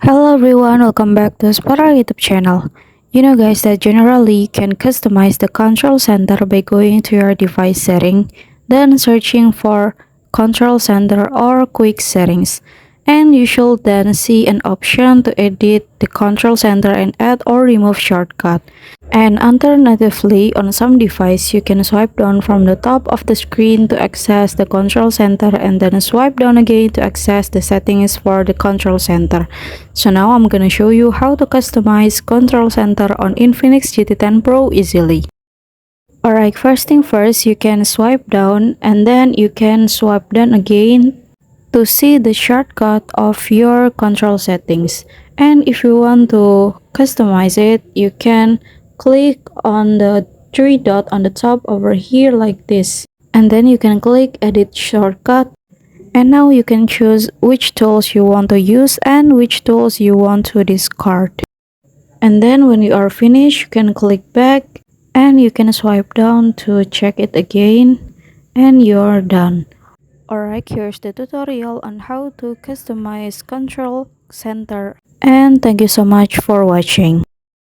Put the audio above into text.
Hello everyone, welcome back to Spara YouTube channel. You know guys that generally you can customize the control center by going to your device setting, then searching for control center or quick settings. And you should then see an option to edit the control center and add or remove shortcut. And alternatively, on some device, you can swipe down from the top of the screen to access the control center and then swipe down again to access the settings for the control center. So now I'm gonna show you how to customize control center on Infinix GT10 Pro easily. Alright, first thing first, you can swipe down and then you can swipe down again to see the shortcut of your control settings. And if you want to customize it, you can click on the three dot on the top over here like this. And then you can click edit shortcut. And now you can choose which tools you want to use and which tools you want to discard. And then when you are finished, you can click back and you can swipe down to check it again and you're done. Alright, here's the tutorial on how to customize control center, and thank you so much for watching.